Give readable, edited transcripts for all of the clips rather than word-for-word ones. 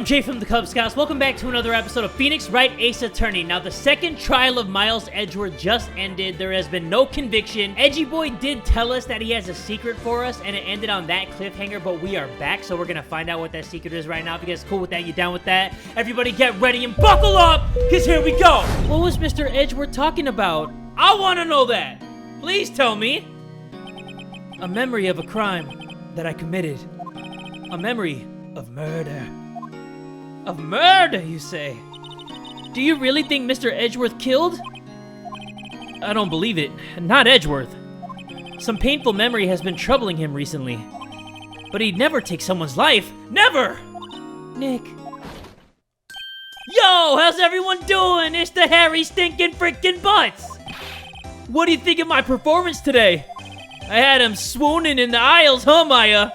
I'm Jay from the Kubz Scouts. Welcome back to another episode of Phoenix Wright Ace Attorney. Now, the second trial of Miles Edgeworth just ended. There has been no conviction. Edgy Boy did tell us that he has a secret for us, and it ended on that cliffhanger, but we are back, so we're gonna find out what that secret is right now. If you guys are cool with that, you down with that? Everybody get ready and buckle up, because here we go! What was Mr. Edgeworth talking about? I want to know that! Please tell me! A memory of a crime that I committed. A memory of murder. Of murder, you say? Do you really think Mr. Edgeworth killed? I don't believe it. Not Edgeworth. Some painful memory has been troubling him recently. But he'd never take someone's life. Never! Nick. Yo, how's everyone doing? It's the hairy stinking freaking butts! What do you think of my performance today? I had him swooning in the aisles, huh, Maya?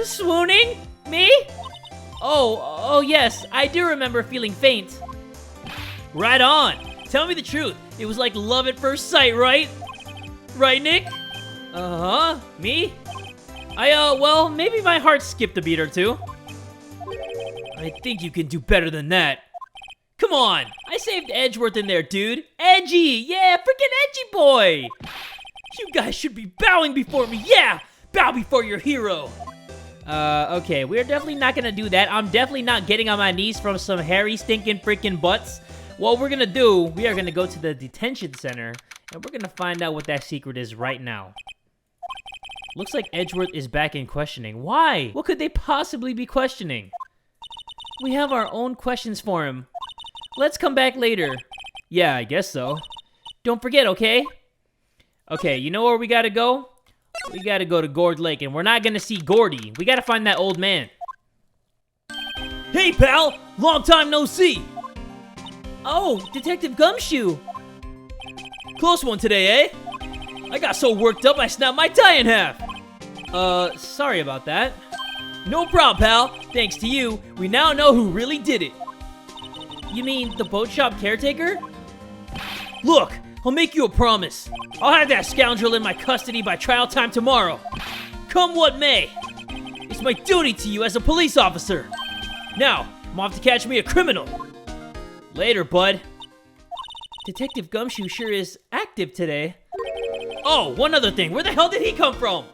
Swooning? Me? Oh yes, I do remember feeling faint. Right on. Tell me the truth. It was like love at first sight, right? Right, Nick? Uh-huh. Me? Well, maybe my heart skipped a beat or two. I think you can do better than that. Come on. I saved Edgeworth in there, dude. Edgy. Yeah, freaking Edgy Boy. You guys should be bowing before me. Yeah, bow before your hero. Okay, we're definitely not gonna do that. I'm definitely not getting on my knees from some hairy, stinking, freaking butts. What we're gonna do, we are gonna go to the detention center, and we're gonna find out what that secret is right now. Looks like Edgeworth is back in questioning. Why? What could they possibly be questioning? We have our own questions for him. Let's come back later. Yeah, I guess so. Don't forget, okay? Okay, you know where we gotta go? We gotta go to Gourd Lake, and we're not gonna see Gordy. We gotta find that old man. Hey, pal! Long time no see! Oh, Detective Gumshoe! Close one today, eh? I got so worked up I snapped my tie in half! Sorry about that. No problem, pal. Thanks to you, we now know who really did it. You mean the boat shop caretaker? Look! I'll make you a promise. I'll have that scoundrel in my custody by trial time tomorrow. Come what may. It's my duty to you as a police officer. Now, I'm off to catch me a criminal. Later, bud. Detective Gumshoe sure is active today. Oh, one other thing. Where the hell did he come from?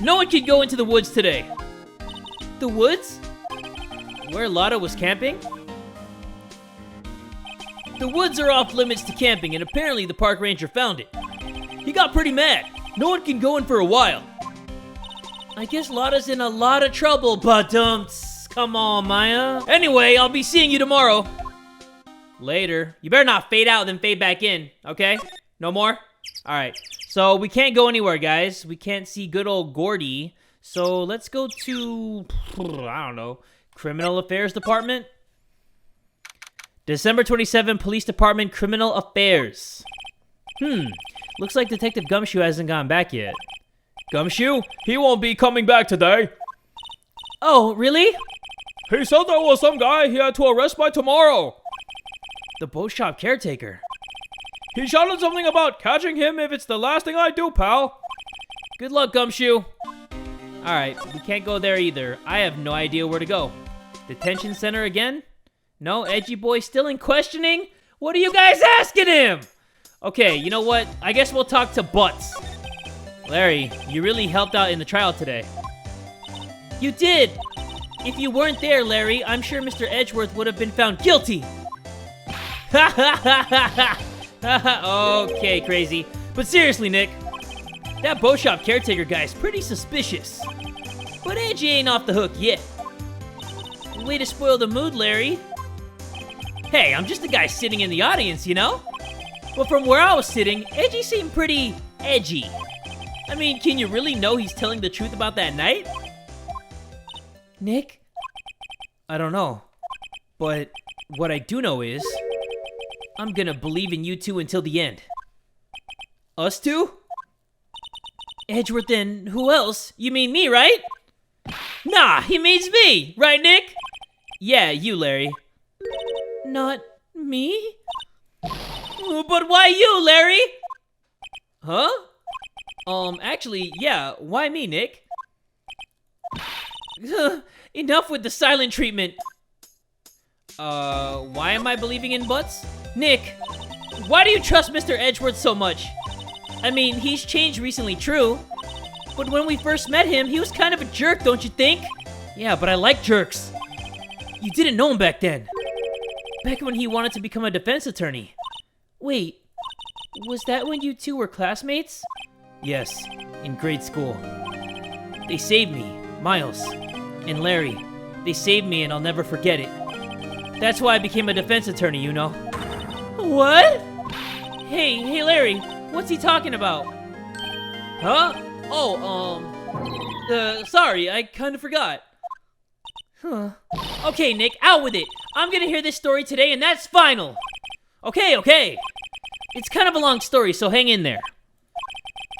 No one can go into the woods today. The woods? Where Lotta was camping? The woods are off limits to camping, and apparently the park ranger found it. He got pretty mad. No one can go in for a while. I guess Lotta's in a lot of trouble, but come on, Maya. Anyway, I'll be seeing you tomorrow. Later. You better not fade out then fade back in, okay? No more? Alright. So we can't go anywhere, guys. We can't see good old Gordy. So let's go to, I don't know, Criminal Affairs Department? December 27, Police Department, Criminal Affairs. Looks like Detective Gumshoe hasn't gone back yet. Gumshoe? He won't be coming back today. Oh, really? He said there was some guy he had to arrest by tomorrow. The boat shop caretaker. He shouted something about catching him if it's the last thing I do, pal. Good luck, Gumshoe. Alright, we can't go there either. I have no idea where to go. Detention center again? No, Edgy Boy still in questioning? What are you guys asking him? Okay, you know what? I guess we'll talk to Butts. Larry, you really helped out in the trial today. You did! If you weren't there, Larry, I'm sure Mr. Edgeworth would have been found guilty. Ha ha ha ha ha! Okay, crazy. But seriously, Nick, that boat shop caretaker guy's pretty suspicious. But Edgy ain't off the hook yet. Way to spoil the mood, Larry. Hey, I'm just a guy sitting in the audience, you know? But from where I was sitting, Edgy seemed pretty edgy. I mean, can you really know he's telling the truth about that night? Nick? I don't know. But what I do know is, I'm gonna believe in you two until the end. Us two? Edgeworth and who else? You mean me, right? Nah, he means me! Right, Nick? Yeah, you, Larry. Not me? But why you, Larry? Huh? Actually, yeah, why me, Nick? Enough with the silent treatment. Why am I believing in butts? Nick, why do you trust Mr. Edgeworth so much? I mean, he's changed recently, true. But when we first met him, he was kind of a jerk, don't you think? Yeah, but I like jerks. You didn't know him back then. Back when he wanted to become a defense attorney. Wait, was that when you two were classmates? Yes, in grade school. They saved me, Miles, and Larry. They saved me and I'll never forget it. That's why I became a defense attorney, you know. What? Hey Larry, what's he talking about? Huh? Oh, sorry, I kinda forgot. Huh. Okay, Nick, out with it. I'm gonna hear this story today and that's final. Okay. It's kind of a long story, so hang in there.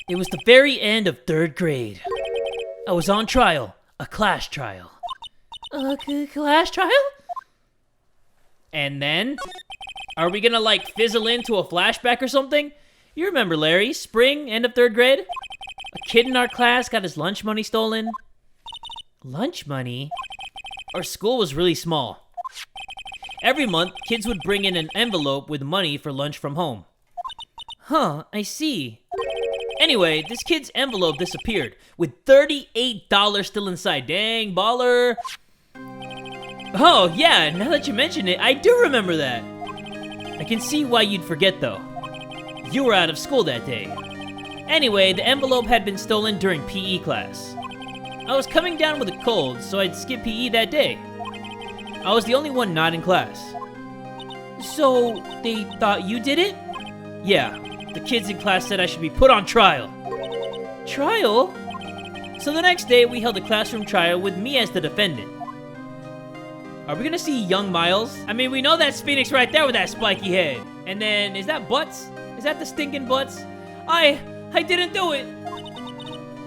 It was the very end of 3rd grade. I was on trial, a class trial. A class trial? And then? Are we gonna, like, fizzle into a flashback or something? You remember, Larry, spring, end of 3rd grade? A kid in our class got his lunch money stolen. Lunch money? Our school was really small. Every month, kids would bring in an envelope with money for lunch from home. Huh, I see. Anyway, this kid's envelope disappeared, with $38 still inside. Dang, baller. Oh, yeah, now that you mention it, I do remember that. I can see why you'd forget, though. You were out of school that day. Anyway, the envelope had been stolen during PE class. I was coming down with a cold, so I'd skip PE that day. I was the only one not in class. So, they thought you did it? Yeah, the kids in class said I should be put on trial. Trial? So the next day, we held a classroom trial with me as the defendant. Are we gonna see young Miles? I mean, we know that's Phoenix right there with that spiky head. And then, is that Butts? Is that the stinking Butts? I didn't do it.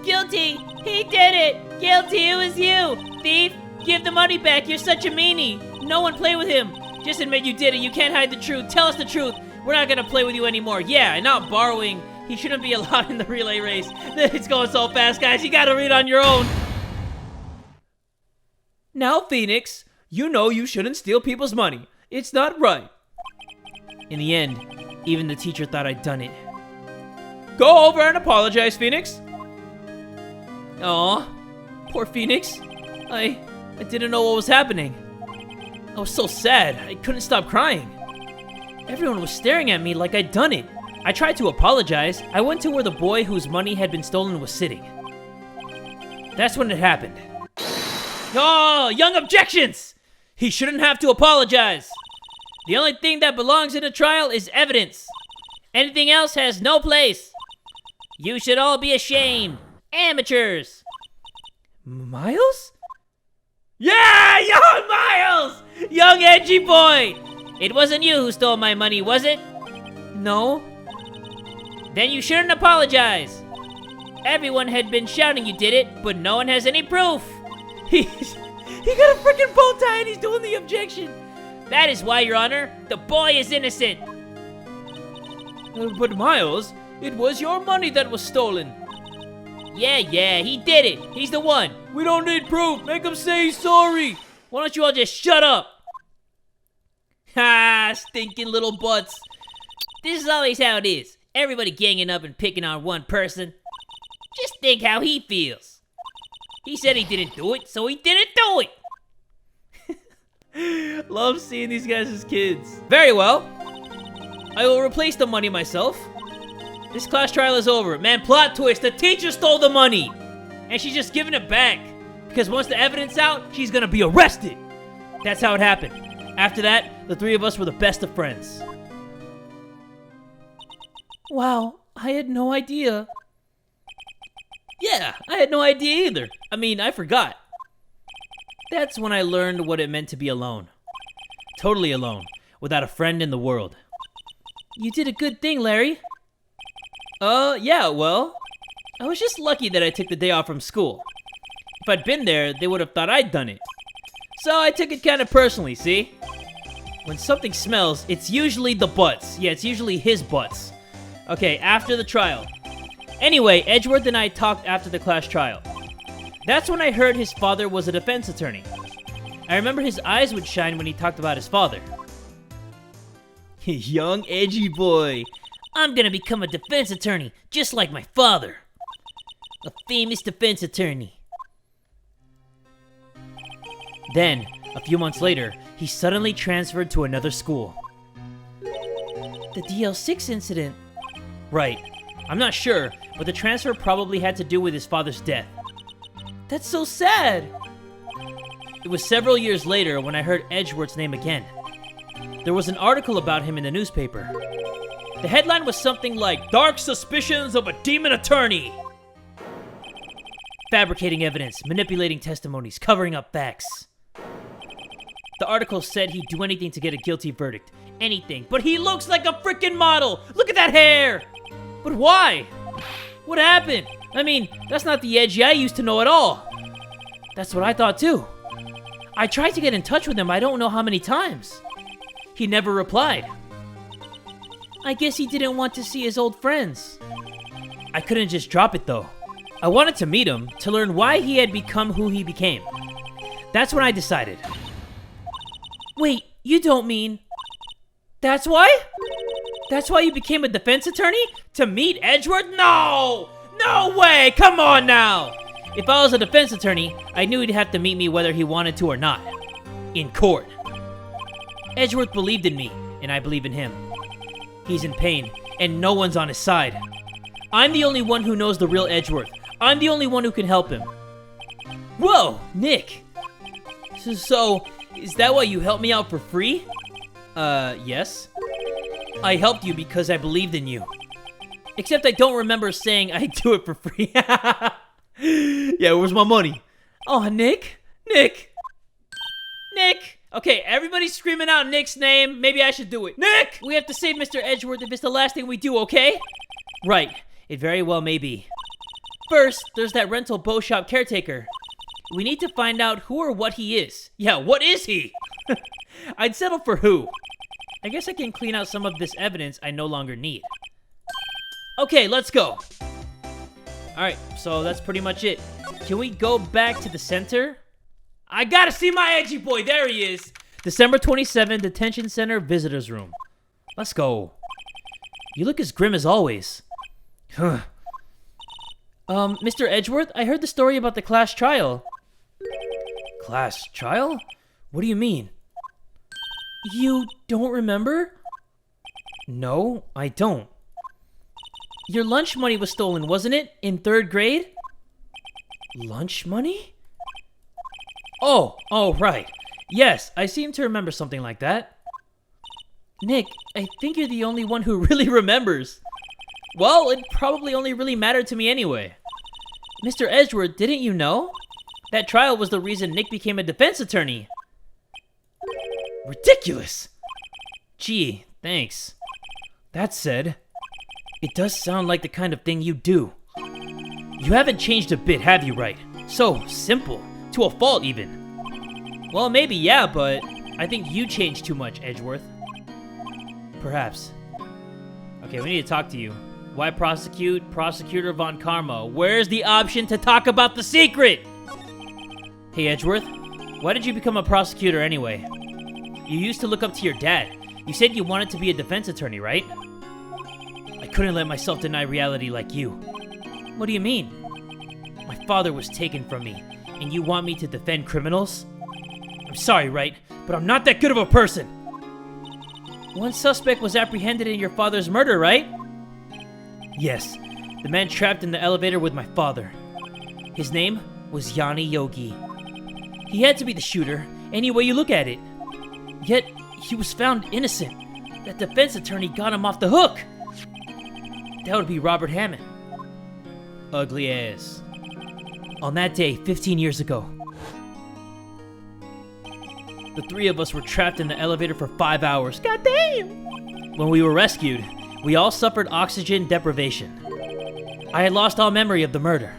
Guilty. He did it. Guilty. It was you. Thief. Give the money back. You're such a meanie. No one play with him. Just admit you did it. You can't hide the truth. Tell us the truth. We're not gonna play with you anymore. Yeah, and not borrowing. He shouldn't be allowed in the relay race. It's going so fast, guys. You gotta read on your own. Now, Phoenix, you know you shouldn't steal people's money. It's not right. In the end, even the teacher thought I'd done it. Go over and apologize, Phoenix. Aw, poor Phoenix. I didn't know what was happening. I was so sad, I couldn't stop crying. Everyone was staring at me like I'd done it. I tried to apologize. I went to where the boy whose money had been stolen was sitting. That's when it happened. Oh, young objections! He shouldn't have to apologize. The only thing that belongs in a trial is evidence. Anything else has no place. You should all be ashamed. Amateurs. Miles? Yeah, young Miles! Young edgy boy! It wasn't you who stole my money, was it? No. Then you shouldn't apologize. Everyone had been shouting you did it, but no one has any proof. He got a freaking bow tie and he's doing the objection. That is why, Your Honor, the boy is innocent. But Miles, it was your money that was stolen. Yeah, he did it. He's the one. We don't need proof. Make him say he's sorry. Why don't you all just shut up? Ha, stinking little butts. This is always how it is. Everybody ganging up and picking on one person. Just think how he feels. He said he didn't do it, so he didn't do it. Love seeing these guys as kids. Very well. I will replace the money myself. This class trial is over. Man, plot twist, the teacher stole the money. And she's just giving it back. Because once the evidence out, she's gonna be arrested. That's how it happened. After that, the three of us were the best of friends. Wow, I had no idea. Yeah, I had no idea either. I mean, I forgot. That's when I learned what it meant to be alone. Totally alone, without a friend in the world. You did a good thing, Larry. Yeah, well, I was just lucky that I took the day off from school. If I'd been there, they would have thought I'd done it. So I took it kind of personally, see? When something smells, it's usually the butts. Yeah, it's usually his butts. Okay, after the trial. Anyway, Edgeworth and I talked after the class trial. That's when I heard his father was a defense attorney. I remember his eyes would shine when he talked about his father. Young, edgy boy. I'm gonna become a defense attorney, just like my father. A famous defense attorney. Then, a few months later, he suddenly transferred to another school. The DL6 incident. Right. I'm not sure, but the transfer probably had to do with his father's death. That's so sad! It was several years later when I heard Edgeworth's name again. There was an article about him in the newspaper. The headline was something like, "Dark Suspicions of a Demon Attorney." Fabricating evidence, manipulating testimonies, covering up facts. The article said he'd do anything to get a guilty verdict. Anything. But he looks like a freaking model! Look at that hair! But why? What happened? I mean, that's not the Edgy I used to know at all. That's what I thought too. I tried to get in touch with him I don't know how many times. He never replied. I guess he didn't want to see his old friends. I couldn't just drop it though. I wanted to meet him, to learn why he had become who he became. That's when I decided. Wait, you don't mean... That's why? That's why you became a defense attorney? To meet Edgeworth? No! No way! Come on now! If I was a defense attorney, I knew he'd have to meet me whether he wanted to or not. In court. Edgeworth believed in me, and I believe in him. He's in pain, and no one's on his side. I'm the only one who knows the real Edgeworth. I'm the only one who can help him. Whoa, Nick! So, is that why you helped me out for free? Yes. I helped you because I believed in you. Except I don't remember saying I'd do it for free. Yeah, where's my money? Oh, Nick? Nick! Nick! Okay, everybody's screaming out Nick's name. Maybe I should do it. Nick! We have to save Mr. Edgeworth if it's the last thing we do, okay? Right. It very well may be. First, there's that rental bow shop caretaker. We need to find out who or what he is. Yeah, what is he? I'd settle for who. I guess I can clean out some of this evidence I no longer need. Okay, let's go. Alright, so that's pretty much it. Can we go back to the center? I gotta see my edgy boy. There he is. December 27, Detention Center Visitors Room. Let's go. You look as grim as always. Huh. Mr. Edgeworth, I heard the story about the class trial. Class trial? What do you mean? You don't remember? No, I don't. Your lunch money was stolen, wasn't it? In 3rd grade? Lunch money? Oh, right. Yes, I seem to remember something like that. Nick, I think you're the only one who really remembers. Well, it probably only really mattered to me anyway. Mr. Edgeworth, didn't you know? That trial was the reason Nick became a defense attorney. Ridiculous! Gee, thanks. That said, it does sound like the kind of thing you do. You haven't changed a bit, have you, Wright? So simple. To a fault, even. Well, maybe, yeah, but I think you changed too much, Edgeworth. Perhaps. Okay, we need to talk to you. Why prosecute Prosecutor von Karma? Where's the option to talk about the secret? Hey, Edgeworth. Why did you become a prosecutor anyway? You used to look up to your dad. You said you wanted to be a defense attorney, right? I couldn't let myself deny reality like you. What do you mean? My father was taken from me, and you want me to defend criminals? I'm sorry, Wright, but I'm not that good of a person. One suspect was apprehended in your father's murder, right? Yes, the man trapped in the elevator with my father. His name was Yanni Yogi. He had to be the shooter, any way you look at it. Yet, he was found innocent. That defense attorney got him off the hook. That would be Robert Hammond. Ugly ass. On that day, 15 years ago, the 3 of us were trapped in the elevator for 5 hours. God damn! When we were rescued, we all suffered oxygen deprivation. I had lost all memory of the murder.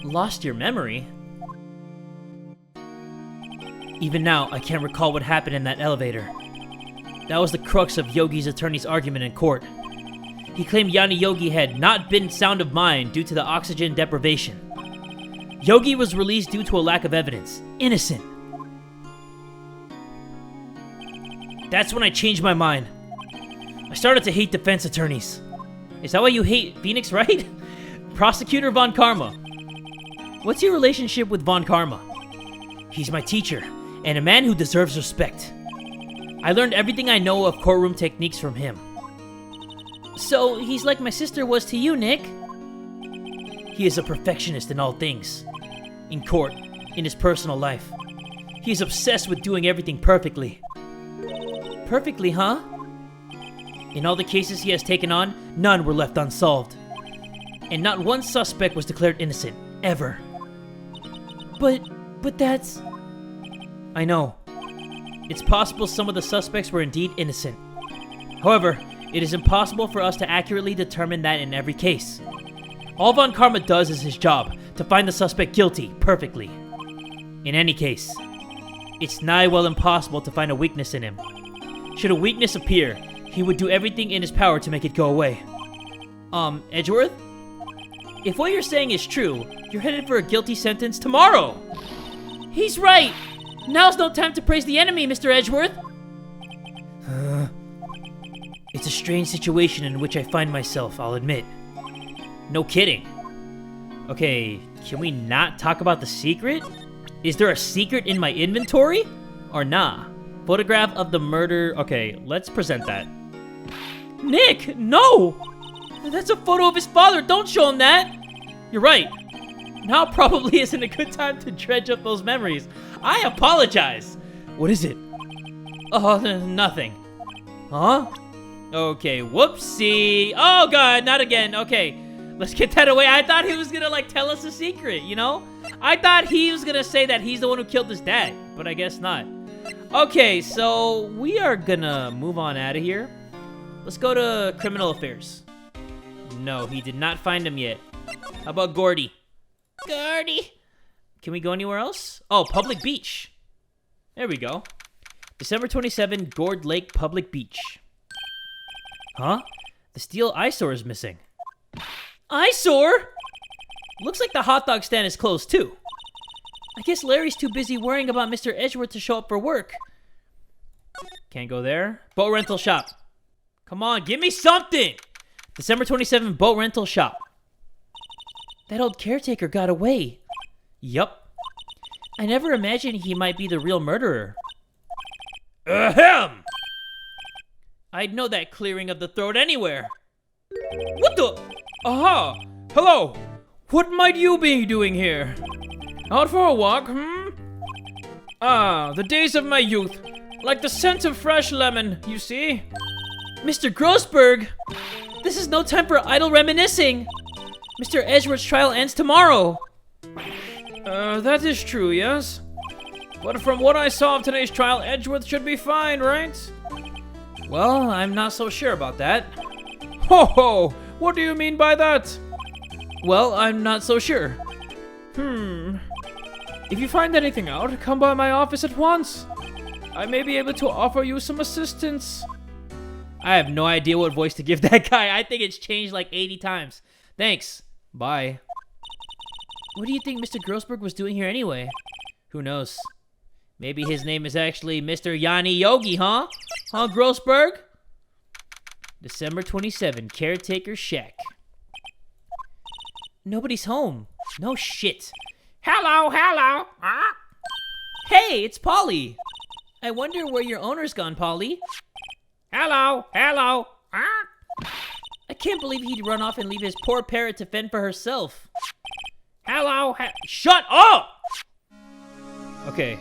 Lost your memory? Even now, I can't recall what happened in that elevator. That was the crux of Yogi's attorney's argument in court. He claimed Yanni Yogi had not been sound of mind due to the oxygen deprivation. Yogi was released due to a lack of evidence. Innocent. That's when I changed my mind. I started to hate defense attorneys. Is that why you hate Phoenix Wright? Prosecutor von Karma. What's your relationship with von Karma? He's my teacher, and a man who deserves respect. I learned everything I know of courtroom techniques from him. So, he's like my sister was to you, Nick? He is a perfectionist in all things. In court, in his personal life. He is obsessed with doing everything perfectly. Perfectly, huh? In all the cases he has taken on, none were left unsolved. And not one suspect was declared innocent, ever. But that's... I know. It's possible some of the suspects were indeed innocent. However, it is impossible for us to accurately determine that in every case. All von Karma does is his job, to find the suspect guilty, perfectly. In any case, it's nigh well impossible to find a weakness in him. Should a weakness appear, he would do everything in his power to make it go away. Edgeworth? If what you're saying is true, you're headed for a guilty sentence tomorrow! He's right! Now's no time to praise the enemy, Mr. Edgeworth! It's a strange situation in which I find myself, I'll admit. No kidding. Okay, can we not talk about the secret? Is there a secret in my inventory? Or nah? Photograph of the murder... Okay, let's present that. Nick, no! That's a photo of his father, don't show him that! You're right. Now probably isn't a good time to dredge up those memories. I apologize! What is it? Oh, nothing. Huh? Okay, whoopsie. Oh god, not again. Okay, let's get that away. I thought he was gonna, like, tell us a secret, you know? I thought he was gonna say that he's the one who killed his dad, but I guess not. Okay, so we are gonna move on out of here. Let's go to Criminal Affairs. No, he did not find him yet. How about Gordy? Gordy! Can we go anywhere else? Oh, Public Beach. There we go. December 27, Gourd Lake Public Beach. Huh? The steel eyesore is missing. Eyesore? Looks like the hot dog stand is closed too. I guess Larry's too busy worrying about Mr. Edgeworth to show up for work. Can't go there. Boat rental shop. Come on, give me something! December 27, boat rental shop. That old caretaker got away. Yup. I never imagined he might be the real murderer. Ahem! I'd know that clearing of the throat anywhere. What the? Aha! Hello! What might you be doing here? Out for a walk, hmm? Ah, the days of my youth. Like the scent of fresh lemon, you see? Mr. Grossberg! This is no time for idle reminiscing! Mr. Edgeworth's trial ends tomorrow! That is true, yes? But from what I saw of today's trial, Edgeworth should be fine, right? Well, I'm not so sure about that. Ho ho! What do you mean by that? Well, I'm not so sure. If you find anything out, come by my office at once. I may be able to offer you some assistance. I have no idea what voice to give that guy. I think it's changed like 80 times. Thanks. Bye. What do you think Mr. Grossberg was doing here anyway? Who knows? Maybe his name is actually Mr. Yanni Yogi, huh? Huh, Grossberg? December 27, Caretaker Shack. Nobody's home. No shit. Hello, hello. Hey, it's Polly. I wonder where your owner's gone, Polly. Hello, hello. I can't believe he'd run off and leave his poor parrot to fend for herself. Hello, shut up! Okay.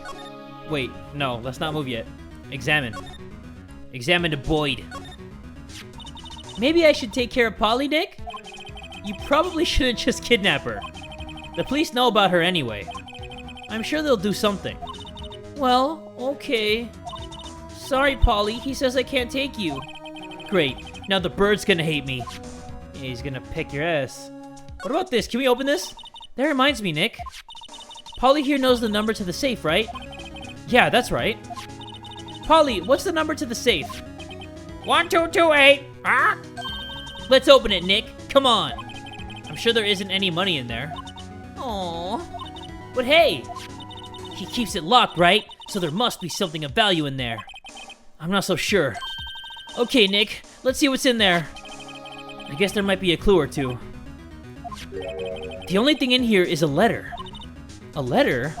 Wait, no, let's not move yet. Examine. Examine the Boyd. Maybe I should take care of Polly, Nick? You probably shouldn't just kidnap her. The police know about her anyway. I'm sure they'll do something. Well, okay. Sorry, Polly. He says I can't take you. Great. Now the bird's gonna hate me. Yeah, he's gonna peck your ass. What about this? Can we open this? That reminds me, Nick. Polly here knows the number to the safe, right? Yeah, that's right. Polly, what's the number to the safe? 1228. Let's open it, Nick. Come on. I'm sure there isn't any money in there. Aww. But hey, he keeps it locked, right? So there must be something of value in there. I'm not so sure. Okay, Nick, let's see what's in there. I guess there might be a clue or two. The only thing in here is a letter. A letter?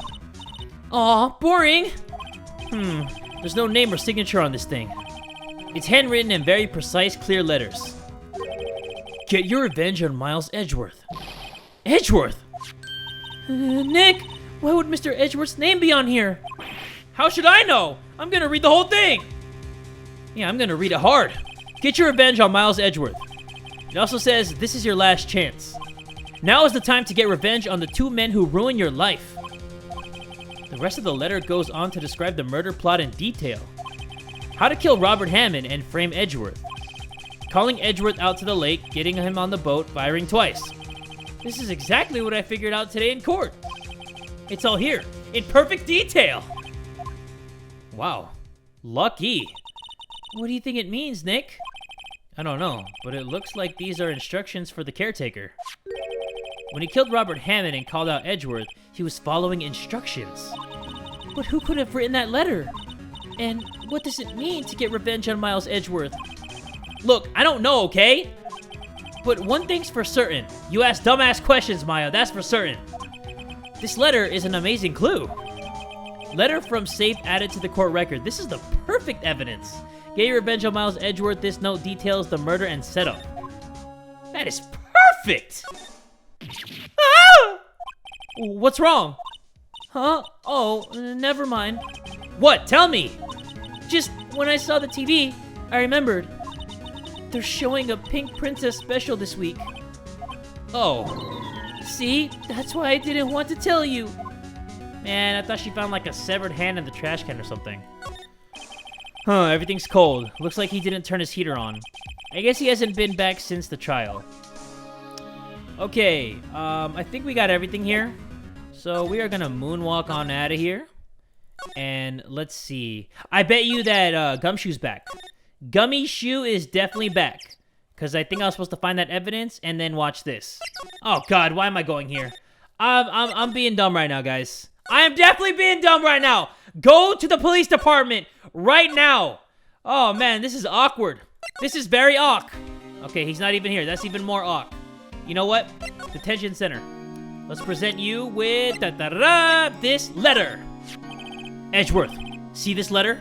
Aw, boring. There's no name or signature on this thing. It's handwritten in very precise, clear letters. Get your revenge on Miles Edgeworth. Edgeworth? Nick, why would Mr. Edgeworth's name be on here? How should I know? I'm gonna read the whole thing. Yeah, I'm gonna read it hard. Get your revenge on Miles Edgeworth. It also says, this is your last chance. Now is the time to get revenge on the two men who ruined your life. The rest of the letter goes on to describe the murder plot in detail. How to kill Robert Hammond and frame Edgeworth. Calling Edgeworth out to the lake, getting him on the boat, firing twice. This is exactly what I figured out today in court. It's all here, in perfect detail. Wow, lucky. What do you think it means, Nick? I don't know, but it looks like these are instructions for the caretaker. When he killed Robert Hammond and called out Edgeworth, he was following instructions. But who could have written that letter? And what does it mean to get revenge on Miles Edgeworth? Look, I don't know, okay? But one thing's for certain. You ask dumbass questions, Maya, that's for certain. This letter is an amazing clue. Letter from safe added to the court record. This is the perfect evidence. Get your revenge on Miles Edgeworth. This note details the murder and setup. That is perfect! Ah! What's wrong? Huh? Oh, never mind. What? Tell me! Just when I saw the TV, I remembered. They're showing a Pink Princess special this week. Oh. See? That's why I didn't want to tell you. Man, I thought she found like a severed hand in the trash can or something. Huh, everything's cold. Looks like he didn't turn his heater on. I guess he hasn't been back since the trial. Okay, I think we got everything here. So we are gonna moonwalk on out of here. And let's see. I bet you that Gumshoe's back. Gummy Shoe is definitely back. Because I think I was supposed to find that evidence and then watch this. Oh god, why am I going here? I'm being dumb right now, guys. I am definitely being dumb right now. Go to the police department right now. Oh man, this is awkward. This is very awk. Okay, he's not even here. That's even more awk. You know what? Detention center. Let's present you with this letter. Edgeworth, see this letter?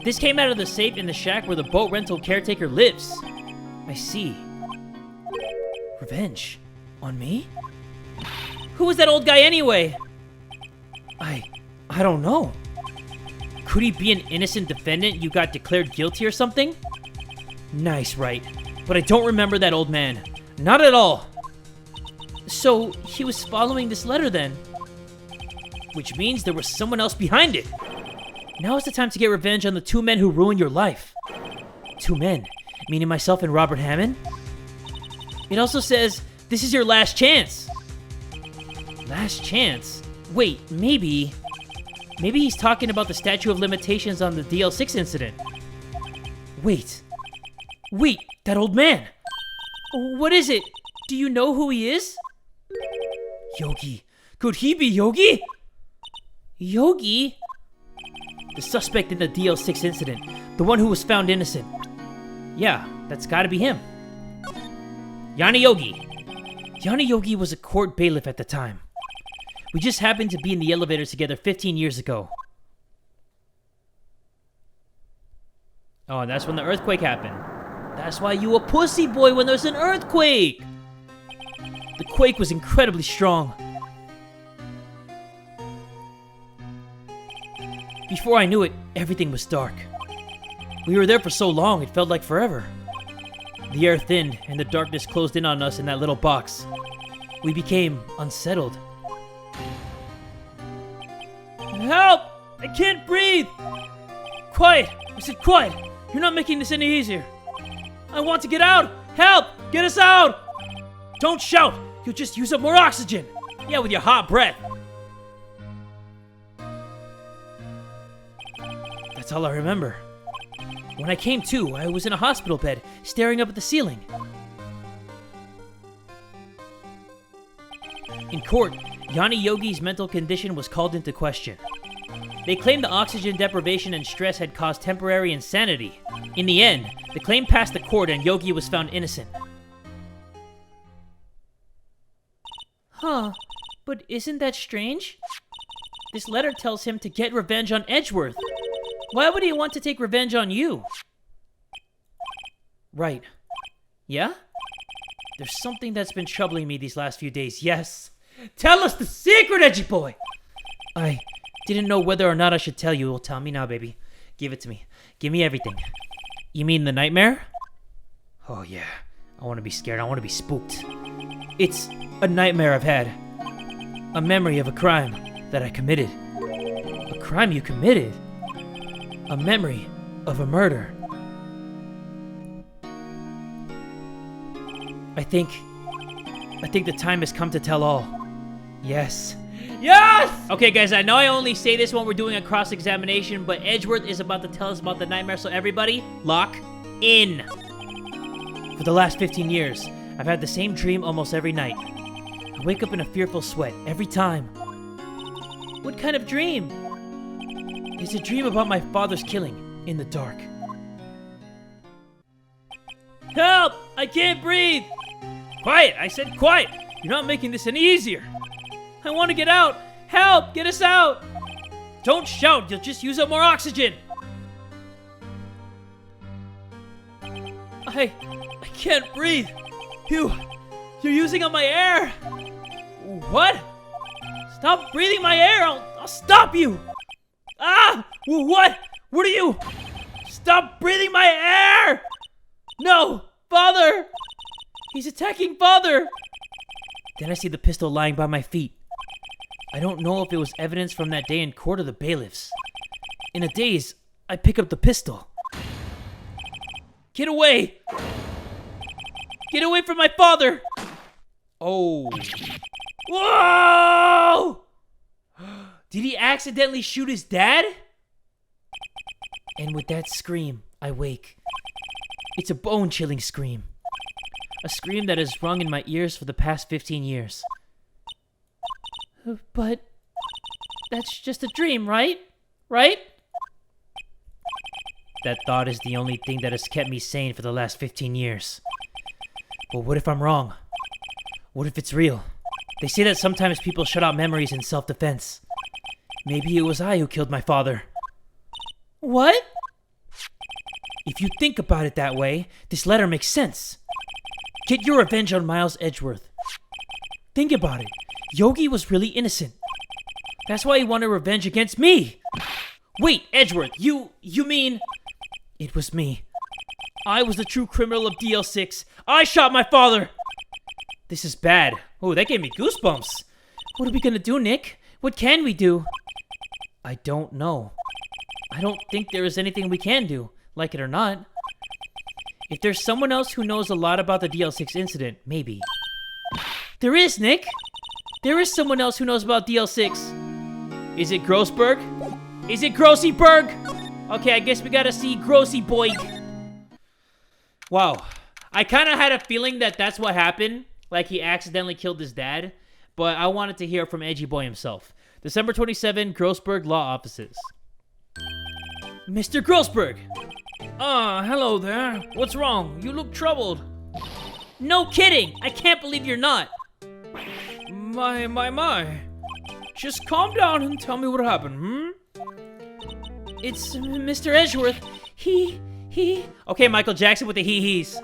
This came out of the safe in the shack where the boat rental caretaker lives. I see. Revenge? On me? Who was that old guy anyway? I don't know. Could he be an innocent defendant you got declared guilty or something? Nice, Wright. But I don't remember that old man. Not at all. So, he was following this letter then? Which means there was someone else behind it. Now is the time to get revenge on the two men who ruined your life. Two men? Meaning myself and Robert Hammond? It also says, this is your last chance. Last chance? Wait, maybe he's talking about the statute of limitations on the DL6 incident. Wait, that old man. What is it? Do you know who he is? Yogi. Could he be Yogi? Yogi? The suspect in the DL6 incident. The one who was found innocent. Yeah, that's gotta be him. Yana Yogi. Yana Yogi was a court bailiff at the time. We just happened to be in the elevator together 15 years ago. Oh, and that's when the earthquake happened. That's why you a pussy boy when there's an earthquake! The quake was incredibly strong. Before I knew it, everything was dark. We were there for so long, it felt like forever. The air thinned, and the darkness closed in on us in that little box. We became unsettled. Help! I can't breathe! Quiet! I said quiet! You're not making this any easier. I want to get out! Help! Get us out! Don't shout! You'll just use up more oxygen! Yeah, with your hot breath. That's all I remember. When I came to, I was in a hospital bed, staring up at the ceiling. In court, Yanni Yogi's mental condition was called into question. They claimed the oxygen deprivation and stress had caused temporary insanity. In the end, the claim passed the court and Yogi was found innocent. Huh, but isn't that strange? This letter tells him to get revenge on Edgeworth. Why would he want to take revenge on you? Right. Yeah? There's something that's been troubling me these last few days, yes. Tell us the secret, Edgy Boy! I didn't know whether or not I should tell you. Well, tell me now, baby. Give it to me. Give me everything. You mean the nightmare? Oh, yeah. I want to be scared. I want to be spooked. It's a nightmare I've had. A memory of a crime that I committed. A crime you committed? A memory of a murder. I think the time has come to tell all. Yes. Yes! Okay, guys, I know I only say this when we're doing a cross-examination, but Edgeworth is about to tell us about the nightmare, so everybody, lock in. For the last 15 years, I've had the same dream almost every night. I wake up in a fearful sweat every time. What kind of dream? It's a dream about my father's killing in the dark. Help! I can't breathe! Quiet! I said quiet! You're not making this any easier. I want to get out! Help! Get us out! Don't shout! You'll just use up more oxygen! I can't breathe! You're using up my air! What? Stop breathing my air! I'll stop you! Ah! What? What are you? Stop breathing my air! No! Father! He's attacking Father! Then I see the pistol lying by my feet. I don't know if it was evidence from that day in court or the bailiffs. In a daze, I pick up the pistol. Get away! Get away from my father! Oh. Whoa! Did he accidentally shoot his dad? And with that scream, I wake. It's a bone-chilling scream. A scream that has rung in my ears for the past 15 years. But that's just a dream, right? Right? That thought is the only thing that has kept me sane for the last 15 years. But what if I'm wrong? What if it's real? They say that sometimes people shut out memories in self-defense. Maybe it was I who killed my father. What? If you think about it that way, this letter makes sense. Get your revenge on Miles Edgeworth. Think about it. Yogi was really innocent. That's why he wanted revenge against me. Wait, Edgeworth, you mean... It was me. I was the true criminal of DL6. I shot my father. This is bad. Oh, that gave me goosebumps. What are we gonna do, Nick? What can we do? I don't know. I don't think there is anything we can do, like it or not. If there's someone else who knows a lot about the DL6 incident, maybe. There is, Nick! There is someone else who knows about DL6. Is it Grossberg? Is it Grossyberg? Okay, I guess we gotta see Grossy Boy. Wow. I kind of had a feeling that that's what happened. Like he accidentally killed his dad. But I wanted to hear from Edgy Boy himself. December 27, Grossberg Law Offices. Mr. Grossberg! Hello there. What's wrong? You look troubled. No kidding! I can't believe you're not. My. Just calm down and tell me what happened, It's Mr. Edgeworth. He... Okay, Michael Jackson with the he-he's.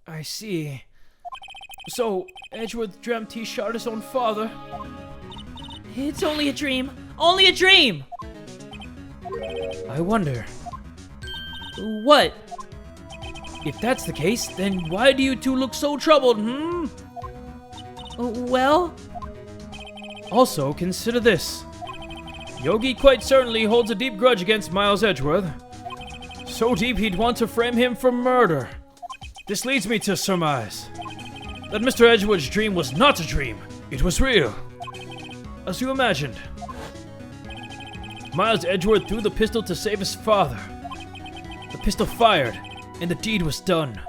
I see. So, Edgeworth dreamt he shot his own father? It's only a dream. Only a dream! I wonder. What? If that's the case, then why do you two look so troubled, Well? Also, consider this. Yogi quite certainly holds a deep grudge against Miles Edgeworth. So deep he'd want to frame him for murder. This leads me to surmise that Mr. Edgeworth's dream was not a dream. It was real. As you imagined. Miles Edgeworth threw the pistol to save his father. The pistol fired, and the deed was done.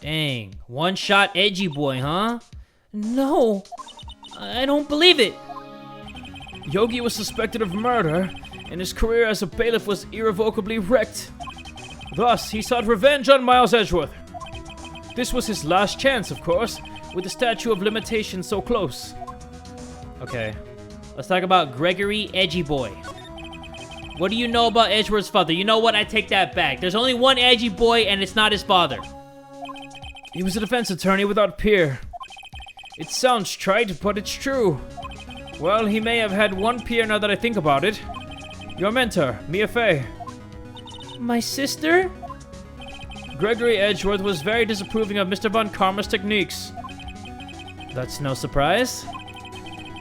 Dang, one-shot edgy boy, huh? No, I don't believe it. Yogi was suspected of murder, and his career as a bailiff was irrevocably wrecked. Thus, he sought revenge on Miles Edgeworth. This was his last chance, of course, with the statute of limitations so close. Okay, let's talk about Gregory Edgy Boy. What do you know about Edgeworth's father? You know what? I take that back. There's only one Edgy Boy, and it's not his father. He was a defense attorney without peer. It sounds trite, but it's true. Well, he may have had one peer now that I think about it. Your mentor, Mia Fey. My sister? Gregory Edgeworth was very disapproving of Mr. von Karma's techniques. That's no surprise.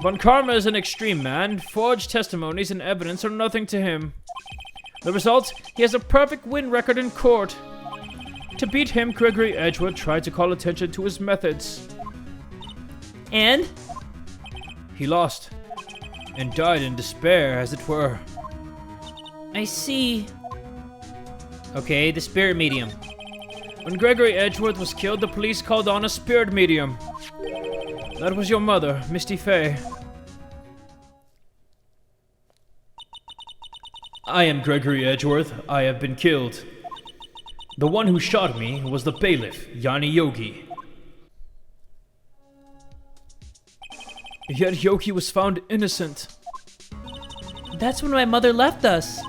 Von Karma is an extreme man. Forged testimonies and evidence are nothing to him. The result, he has a perfect win record in court. To beat him, Gregory Edgeworth tried to call attention to his methods. And? He lost, and died in despair, as it were. I see. Okay, the spirit medium. When Gregory Edgeworth was killed, the police called on a spirit medium. That was your mother, Misty Fey. I am Gregory Edgeworth. I have been killed. The one who shot me was the bailiff, Yanni Yogi. Yet Yogi was found innocent. That's when my mother left us.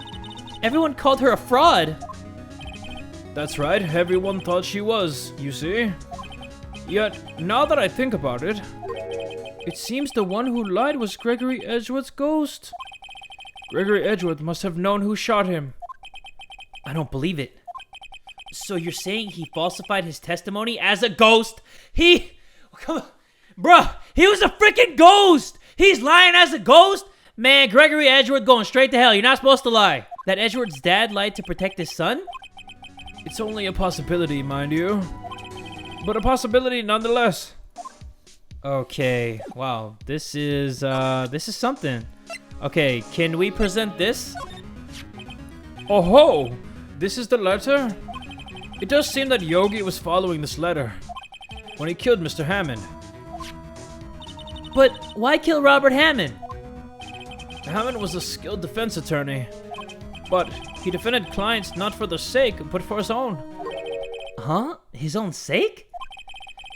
Everyone called her a fraud. That's right, everyone thought she was, you see. Yet, now that I think about it, it seems the one who lied was Gregory Edgeworth's ghost. Gregory Edgeworth must have known who shot him. I don't believe it. So you're saying he falsified his testimony as a ghost? Come on. Bruh, he was a freaking ghost! He's lying as a ghost? Man, Gregory Edgeworth going straight to hell. You're not supposed to lie. That Edgeworth's dad lied to protect his son? It's only a possibility, mind you. But a possibility nonetheless. Okay, wow, this is something. Okay, can we present this? Oh ho! This is the letter? It does seem that Yogi was following this letter when he killed Mr. Hammond. But why kill Robert Hammond? Hammond was a skilled defense attorney, but he defended clients not for their sake, but for his own. Huh? His own sake?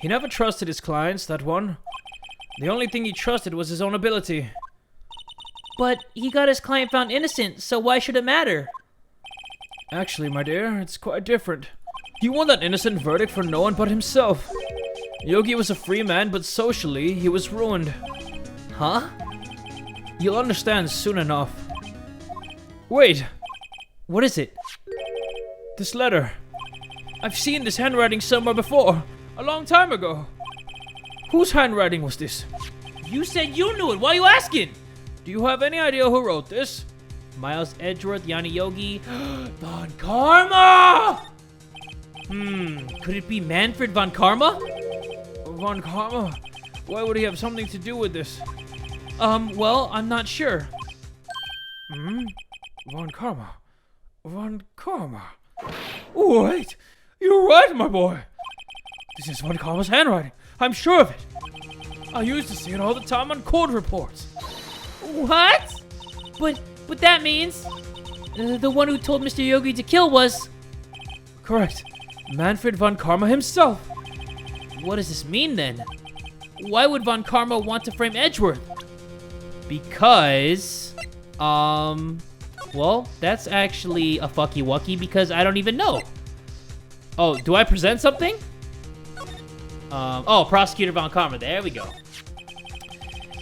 He never trusted his clients, that one. The only thing he trusted was his own ability. But he got his client found innocent, so why should it matter? Actually, my dear, it's quite different. He won that innocent verdict for no one but himself. Yogi was a free man, but socially, he was ruined. Huh? You'll understand soon enough. Wait! What is it? This letter. I've seen this handwriting somewhere before. A long time ago. Whose handwriting was this? You said you knew it. Why are you asking? Do you have any idea who wrote this? Miles Edgeworth, Yanni Yogi, Von Karma! Could it be Manfred von Karma? Von Karma? Why would he have something to do with this? Well, I'm not sure. Von Karma. Von Karma. Wait! You're right, my boy! This is Von Karma's handwriting. I'm sure of it. I used to see it all the time on court reports. What? But that means the one who told Mr. Yogi to kill was... Correct. Manfred von Karma himself. What does this mean then? Why would Von Karma want to frame Edgeworth? Because... well, that's actually a fucky wucky because I don't even know. Oh, do I present something? Oh, Prosecutor Von Karma. There we go.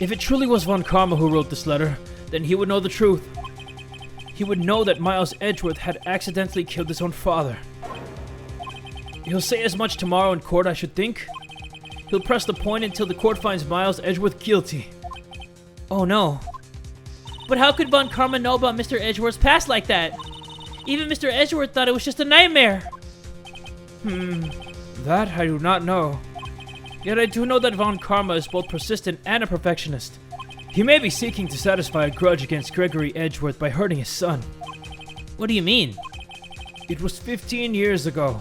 If it truly was Von Karma who wrote this letter, then he would know the truth. He would know that Miles Edgeworth had accidentally killed his own father. He'll say as much tomorrow in court, I should think. He'll press the point until the court finds Miles Edgeworth guilty. Oh no. But how could Von Karma know about Mr. Edgeworth's past like that? Even Mr. Edgeworth thought it was just a nightmare. That I do not know. Yet I do know that Von Karma is both persistent and a perfectionist. He may be seeking to satisfy a grudge against Gregory Edgeworth by hurting his son. What do you mean? It was 15 years ago.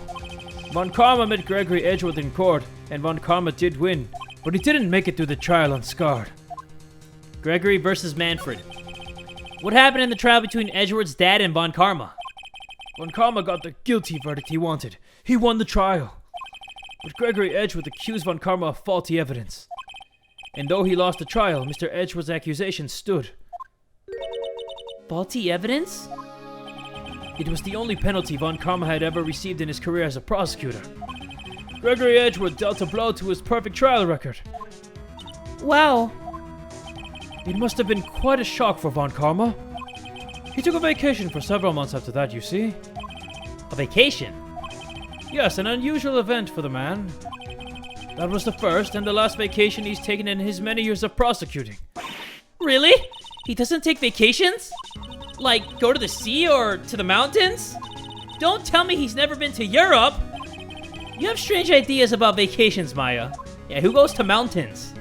Von Karma met Gregory Edgeworth in court, and Von Karma did win, but he didn't make it through the trial unscarred. Gregory versus Manfred. What happened in the trial between Edgeworth's dad and Von Karma? Von Karma got the guilty verdict he wanted. He won the trial. But Gregory Edgeworth accused Von Karma of faulty evidence. And though he lost the trial, Mr. Edgeworth's accusation stood. Faulty evidence? It was the only penalty Von Karma had ever received in his career as a prosecutor. Gregory Edgeworth dealt a blow to his perfect trial record. Wow. It must have been quite a shock for Von Karma. He took a vacation for several months after that, you see. A vacation? Yes, an unusual event for the man. That was the first and the last vacation he's taken in his many years of prosecuting. Really? He doesn't take vacations? Like, go to the sea or to the mountains? Don't tell me he's never been to Europe! You have strange ideas about vacations, Maya. Yeah, who goes to mountains?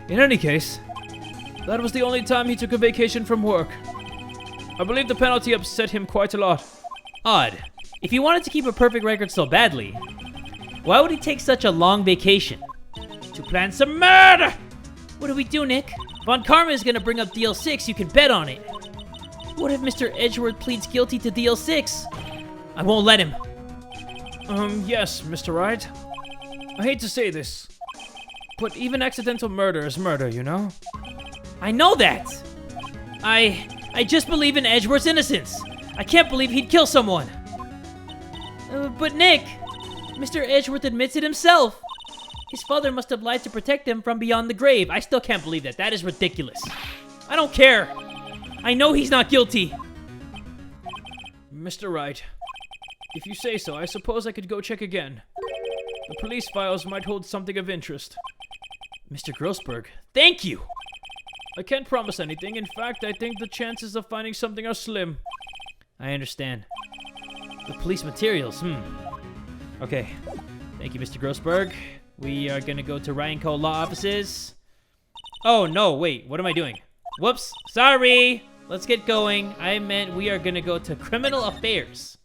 In any case, that was the only time he took a vacation from work. I believe the penalty upset him quite a lot. Odd. If he wanted to keep a perfect record so badly, why would he take such a long vacation? To plan some murder! What do we do, Nick? Von Karma is gonna bring up DL6, you can bet on it. What if Mr. Edgeworth pleads guilty to DL6? I won't let him. Yes, Mr. Wright. I hate to say this, but even accidental murder is murder, you know? I know that! I just believe in Edgeworth's innocence. I can't believe he'd kill someone. But Nick, Mr. Edgeworth admits it himself. His father must have lied to protect him from beyond the grave. I still can't believe that. That is ridiculous. I don't care. I know he's not guilty. Mr. Wright, if you say so, I suppose I could go check again. The police files might hold something of interest. Mr. Grossberg, thank you. I can't promise anything. In fact, I think the chances of finding something are slim. I understand. The police materials, Okay. Thank you, Mr. Grossberg. We are gonna go to Wright & Co. law offices. Oh, no, wait. What am I doing? Whoops. Sorry. Let's get going. I meant we are gonna go to Criminal Affairs.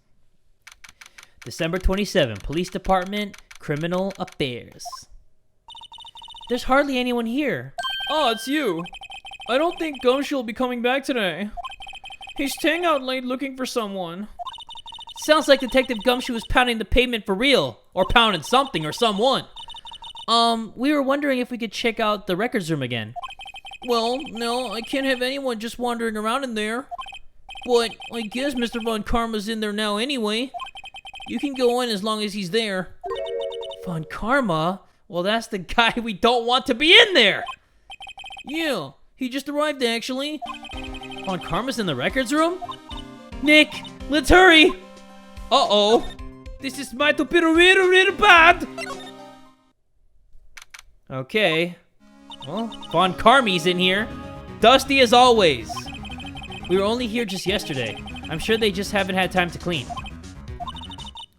December 27, Police Department, Criminal Affairs. There's hardly anyone here. Oh, it's you. I don't think Gumshoe will be coming back today. He's staying out late looking for someone. Sounds like Detective Gumshoe is pounding the pavement for real. Or pounding something or someone. We were wondering if we could check out the records room again. Well, no, I can't have anyone just wandering around in there. But I guess Mr. Von Karma's in there now anyway. You can go in as long as he's there. Von Karma? Well, that's the guy we don't want to be in there! Yeah, he just arrived actually. Von Karma's in the records room? Nick, let's hurry! Uh-oh. This is might be really bad! Okay. Well, Von Karma's in here. Dusty as always. We were only here just yesterday. I'm sure they just haven't had time to clean.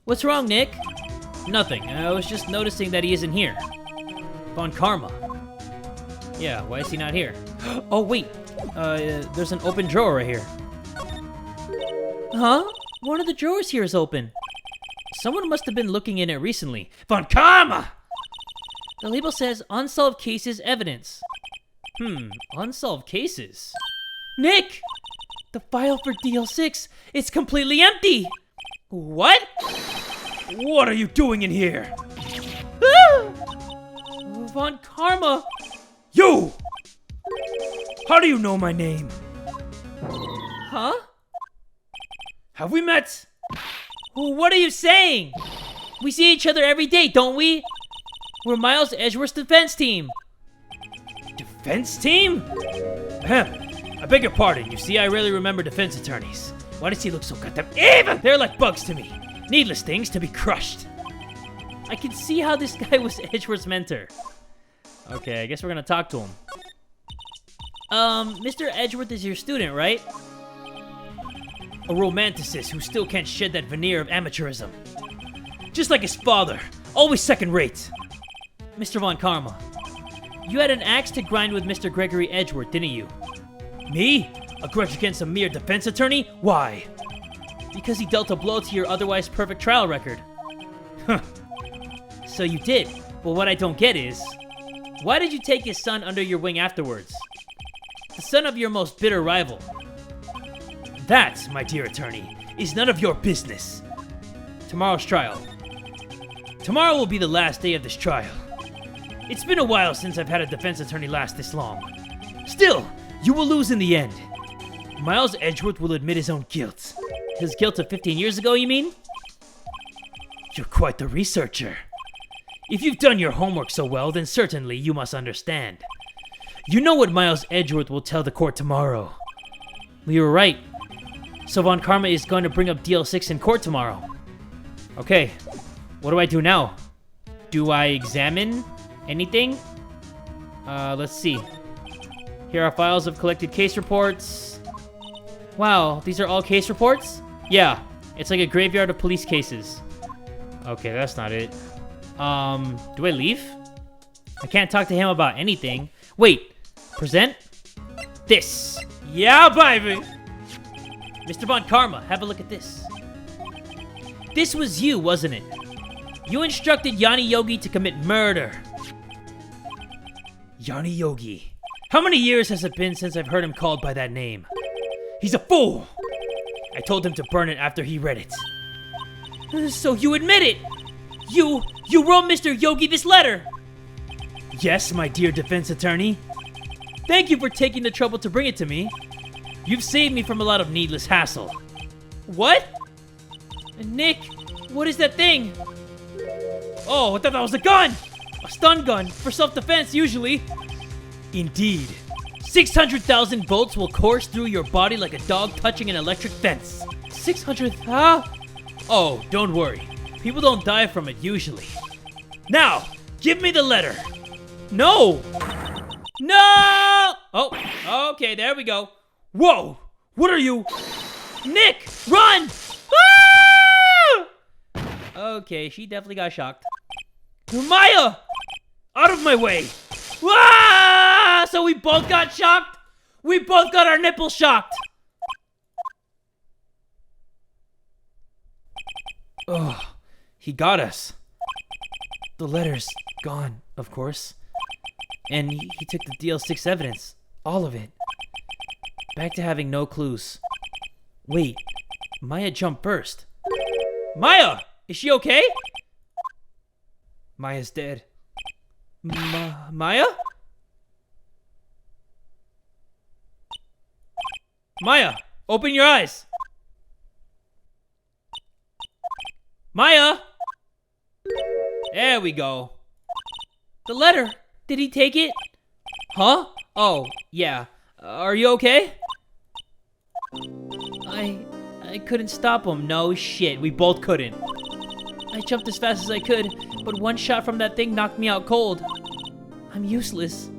What's wrong, Nick? Nothing. I was just noticing that he isn't here. Von Karma. Yeah, why is he not here? Oh, wait. There's an open drawer right here. Huh? One of the drawers here is open. Someone must have been looking in it recently. Von Karma! The label says unsolved cases evidence. Unsolved cases? Nick! The file for DL6 is completely empty! What? What are you doing in here? Von Karma! You! How do you know my name? Huh? Have we met? What are you saying? We see each other every day, don't we? We're Miles Edgeworth's defense team. Defense team? Ahem. I beg your pardon. You see, I rarely remember defense attorneys. Why does he look so goddamn evil? They're like bugs to me. Needless things to be crushed. I can see how this guy was Edgeworth's mentor. Okay, I guess we're gonna talk to him. Mr. Edgeworth is your student, right? A romanticist who still can't shed that veneer of amateurism. Just like his father, always second rate. Mr. Von Karma, you had an axe to grind with Mr. Gregory Edgeworth, didn't you? Me? A grudge against a mere defense attorney? Why? Because he dealt a blow to your otherwise perfect trial record. Huh. So you did. But what I don't get is, why did you take his son under your wing afterwards? The son of your most bitter rival. That, my dear attorney, is none of your business. Tomorrow's trial. Tomorrow will be the last day of this trial. It's been a while since I've had a defense attorney last this long. Still, you will lose in the end. Miles Edgeworth will admit his own guilt. His guilt of 15 years ago, you mean? You're quite the researcher. If you've done your homework so well, then certainly you must understand. You know what Miles Edgeworth will tell the court tomorrow. You were right. So Von Karma is going to bring up DL6 in court tomorrow. Okay, what do I do now? Do I examine anything? Let's see. Here are files of collected case reports. Wow, these are all case reports? Yeah, it's like a graveyard of police cases. Okay, that's not it. Do I leave? I can't talk to him about anything. Wait, present? This. Yeah, baby! Mr. Von Karma, have a look at this. This was you, wasn't it? You instructed Yanni Yogi to commit murder. Yanni Yogi. How many years has it been since I've heard him called by that name? He's a fool! I told him to burn it after he read it. So you admit it! You wrote Mr. Yogi this letter! Yes, my dear defense attorney. Thank you for taking the trouble to bring it to me. You've saved me from a lot of needless hassle. What? Nick, what is that thing? Oh, I thought that was a gun! A stun gun, for self-defense usually. Indeed. 600,000 volts will course through your body like a dog touching an electric fence. 600, huh? Oh, don't worry. People don't die from it usually. Now, give me the letter. No! No! Oh, okay, there we go. Whoa! What are you? Nick, run! Ah! Okay, she definitely got shocked. Maya! Out of my way! Ah! So we both got shocked? We both got our nipples shocked! Oh, he got us. The letter's gone, of course. And he took the DL6 evidence. All of it. Back to having no clues. Wait, Maya jumped first. Maya! Is she okay? Maya's dead. Maya? Maya, open your eyes. Maya! There we go. The letter. Did he take it? Huh? Oh, yeah. Are you okay? I couldn't stop him. No shit, we both couldn't. I jumped as fast as I could, but one shot from that thing knocked me out cold. I'm useless.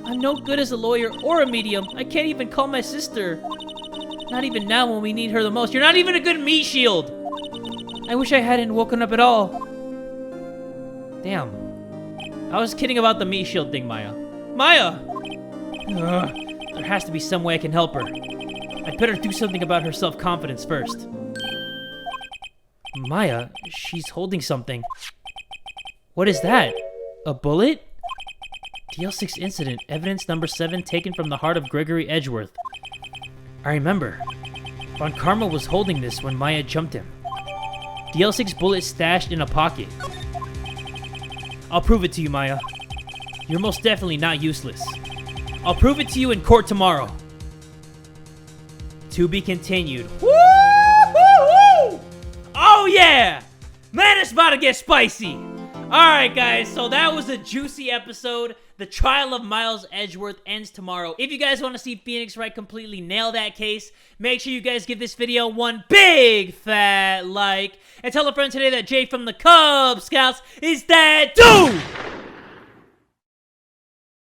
I'm no good as a lawyer or a medium. I can't even call my sister. Not even now when we need her the most. You're not even a good meat shield. I wish I hadn't woken up at all. Damn. I was kidding about the meat shield thing, Maya. Maya! There has to be some way I can help her. I'd better do something about her self-confidence first. Maya, she's holding something. What is that? A bullet? DL6 incident, evidence number 7 taken from the heart of Gregory Edgeworth. I remember. Von Karma was holding this when Maya jumped him. DL6 bullet stashed in a pocket. I'll prove it to you, Maya. You're most definitely not useless. I'll prove it to you in court tomorrow. To be continued. Woo-hoo-hoo! Oh yeah! Man, it's about to get spicy! Alright guys, so that was a juicy episode. The trial of Miles Edgeworth ends tomorrow. If you guys want to see Phoenix Wright completely nail that case, make sure you guys give this video one big fat like. And tell a friend today that Jay from the Cub Scouts is that dude!